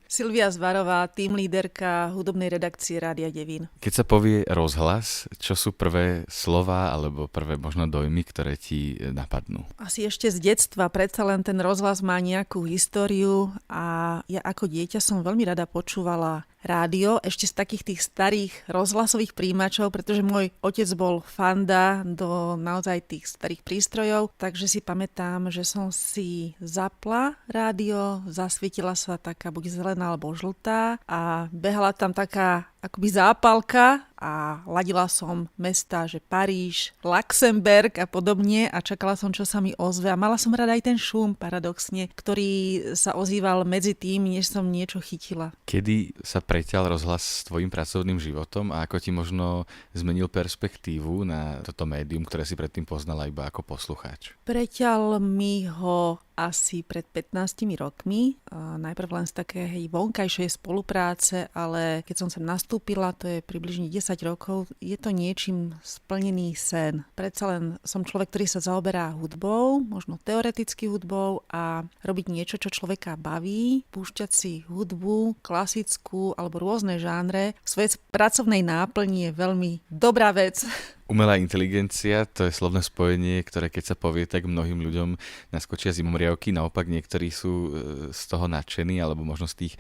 Silvia Zvarová, tím líderka hudobnej redakcie Rádia Devín. Keď sa povie rozhlas, čo sú prvé slová alebo prvé možno dojmy, ktoré ti napadnú? Asi ešte z detstva, predsa len ten rozhlas má nejakú históriu a ja ako dieťa som veľmi rada počúvala rádio, ešte z takých tých starých rozhlasových príjimačov, pretože môj otec bol fanda do naozaj tých starých prístrojov, takže si pamätám, že som si zapla rádio, zasvietila sa taká buď zelená alebo žltá a behala tam taká akoby zápalka a ladila som mesta, že Paríž, Luxemburg a podobne a čakala som, čo sa mi ozve. A mala som rada aj ten šum, paradoxne, ktorý sa ozýval medzi tým, než som niečo chytila. Kedy sa preťal rozhlas s tvojim pracovným životom a ako ti možno zmenil perspektívu na toto médium, ktoré si predtým poznala iba ako poslucháč? Preťal mi ho asi pred 15 rokmi, najprv len z takej vonkajšej spolupráce, ale keď som sem nastúpila, to je približne 10 rokov, je to niečím splnený sen. Predsa len som človek, ktorý sa zaoberá hudbou, možno teoreticky hudbou a robiť niečo, čo človeka baví, púšťať si hudbu, klasickú alebo rôzne žánre. V svojej pracovnej náplni je veľmi dobrá vec. Umelá inteligencia, to je slovné spojenie, ktoré keď sa povie, tak mnohým ľuďom naskočia zimomriavky, naopak niektorí sú z toho nadšení, alebo možno z tých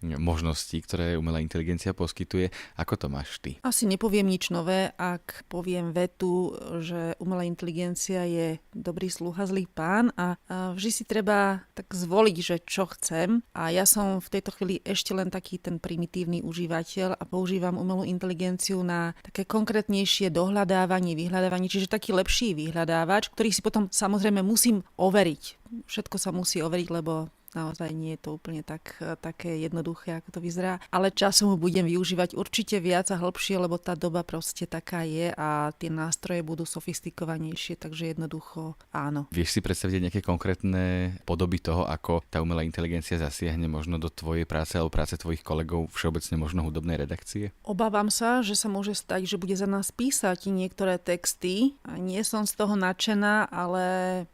možností, ktoré umelá inteligencia poskytuje. Ako to máš ty? Asi nepoviem nič nové, ak poviem vetu, že umelá inteligencia je dobrý sluha, zlý pán a vždy si treba tak zvoliť, že čo chcem. A ja som v tejto chvíli ešte len taký ten primitívny užívateľ a používam umelú inteligenciu na také konkrétnejšie dohľadávanie, vyhľadávanie, čiže taký lepší vyhľadávač, ktorý si potom samozrejme musím overiť. Všetko sa musí overiť, lebo naozaj nie je to úplne také jednoduché, ako to vyzerá. Ale časom ho budem využívať určite viac a hlbšie, lebo tá doba proste taká je a tie nástroje budú sofistikovanejšie, takže jednoducho áno. Vieš si predstaviť nejaké konkrétne podoby toho, ako tá umelá inteligencia zasiahne možno do tvojej práce alebo práce tvojich kolegov, všeobecne možno hudobnej redakcie? Obávam sa, že sa môže stať, že bude za nás písať niektoré texty. Nie som z toho nadšená, ale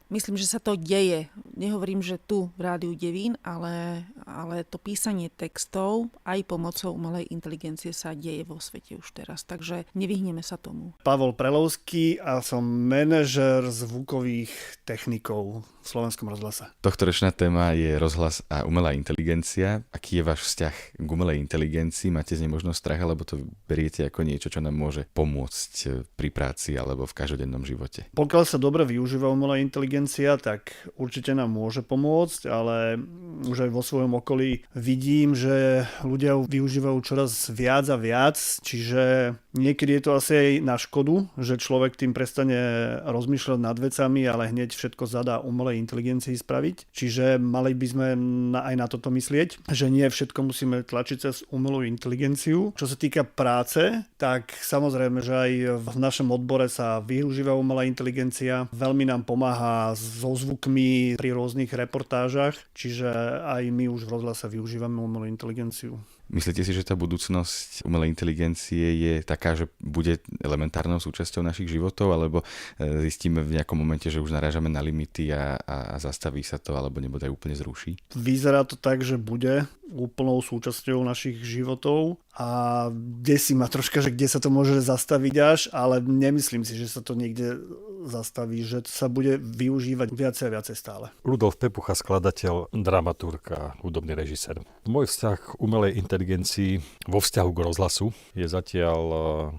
myslím, že sa to deje. Nehovorím, že tu v Rádiu Devín, ale to písanie textov aj pomocou umelej inteligencie sa deje vo svete už teraz, takže nevyhneme sa tomu. Pavol Prelovský a som manažer zvukových technikov v Slovenskom rozhlase. Tohtoročná téma je rozhlas a umelá inteligencia. Aký je váš vzťah k umelej inteligencii? Máte z nej možno strach, alebo to beriete ako niečo, čo nám môže pomôcť pri práci alebo v každodennom živote? Pokiaľ sa dobre využíva umelá inteligencia, tak určite nám môže pomôcť, ale už aj vo svojom okolí vidím, že ľudia využívajú čoraz viac a viac, čiže niekedy je to asi aj na škodu, že človek tým prestane rozmýšľať nad vecami, ale hneď všetko zadá umelej inteligencii spraviť. Čiže mali by sme aj na toto myslieť, že nie všetko musíme tlačiť cez umelú inteligenciu. Čo sa týka práce, tak samozrejme, že aj v našom odbore sa využíva umelá inteligencia. Veľmi nám pomáha so zvukmi pri rôznych reportážach, čiže aj my už v rozhlase využívame umelú inteligenciu. Myslíte si, že tá budúcnosť umelej inteligencie je taká, že bude elementárnou súčasťou našich životov, alebo zistíme v nejakom momente, že už narážame na limity a zastaví sa to, alebo nebude aj úplne zruší? Vyzerá to tak, že bude úplnou súčasťou našich životov a desí ma troška, že kde sa to môže zastaviť až, ale nemyslím si, že sa to niekde zastaví, že sa bude využívať viacej a viacej stále. Rudolf Pepucha, skladateľ, dramaturg a hudobný režisér. Môj vzťah k umelej inteligencii vo vzťahu k rozhlasu je zatiaľ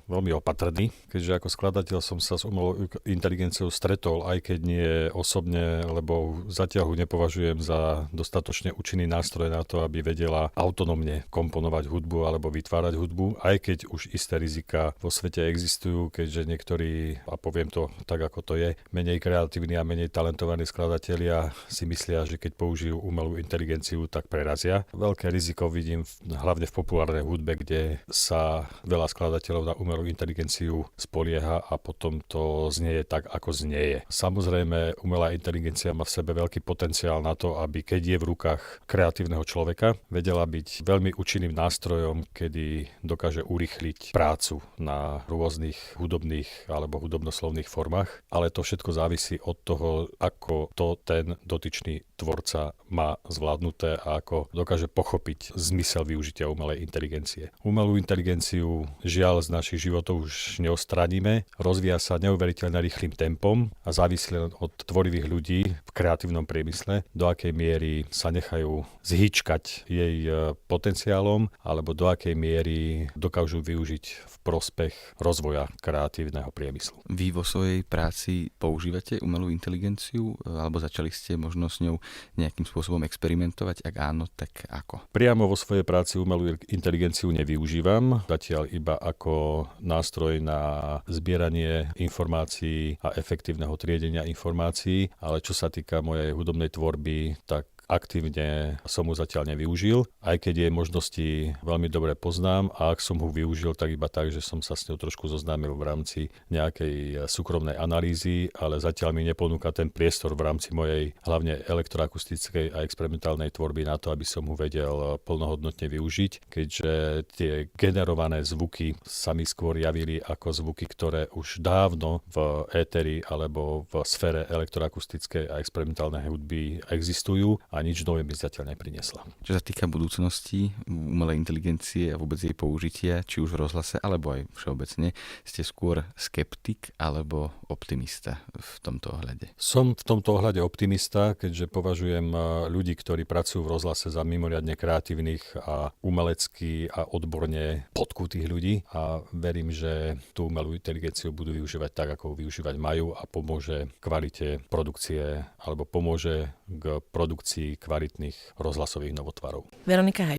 veľmi opatrný, keďže ako skladateľ som sa s umelou inteligenciou stretol, aj keď nie osobne, lebo zatiaľ ho nepovažujem za dostatočne účinný nástroj na to, aby vedela autonómne komponovať hudbu alebo vytvárať hudbu, aj keď už isté rizika vo svete existujú, keďže niektorí, a poviem to tak, ako to je, menej kreatívni a menej talentovaní skladatelia si myslia, že keď použijú umelú inteligenciu, tak prerazia. Veľké riziko vidím hlavne v populárnej hudbe, kde sa veľa skladateľov na umelú inteligenciu spolieha a potom to znieje tak, ako znieje. Samozrejme, umelá inteligencia má v sebe veľký potenciál na to, aby keď je v rukách kreatívneho človeka, vedela byť veľmi účinným nástrojom, kedy dokáže urýchliť prácu na rôznych hudobných alebo hudobnoslovných formách. ale to všetko závisí od toho, ako to ten dotyčný tvorca má zvládnuté a ako dokáže pochopiť zmysel využitia umelej inteligencie. Umelú inteligenciu žiaľ z našich životov už neostraníme, rozvíja sa neuveriteľne rýchlym tempom a závisí len od tvorivých ľudí v kreatívnom priemysle, do akej miery sa nechajú zhýčkať jej potenciálom alebo do akej miery dokážu využiť v prospech rozvoja kreatívneho priemyslu. Vy vo svojej práci používate umelú inteligenciu alebo začali ste možno s ňou nejakým spôsobom experimentovať? Ak áno, tak ako? Priamo vo svojej práci umelú inteligenciu nevyužívam, zatiaľ iba ako nástroj na zbieranie informácií a efektívneho triedenia informácií, ale čo sa týka mojej hudobnej tvorby, tak aktívne som ho zatiaľ nevyužil, aj keď jej možnosti veľmi dobre poznám a ak som ho využil, tak iba tak, že som sa s ňou trošku zoznámil v rámci nejakej súkromnej analýzy, ale zatiaľ mi neponúka ten priestor v rámci mojej hlavne elektroakustickej a experimentálnej tvorby na to, aby som ho vedel plnohodnotne využiť, keďže tie generované zvuky sa mi skôr javili ako zvuky, ktoré už dávno v éteri alebo v sfére elektroakustickej a experimentálnej hudby existujú a nič nové mi zatiaľ nepriniesla. Čo sa týka budúcnosti umelej inteligencie a vôbec jej použitia, či už v rozhlase, alebo aj všeobecne, ste skôr skeptik alebo optimista v tomto ohľade? Som v tomto ohľade optimista, keďže považujem ľudí, ktorí pracujú v rozhlase za mimoriadne kreatívnych a umelecky a odborne podkutých ľudí a verím, že tú umelú inteligenciu budú využívať tak, ako ju využívať majú a pomôže kvalite produkcie alebo pomôže k produkcii kvalitných rozhlasových novotvarov. Veronika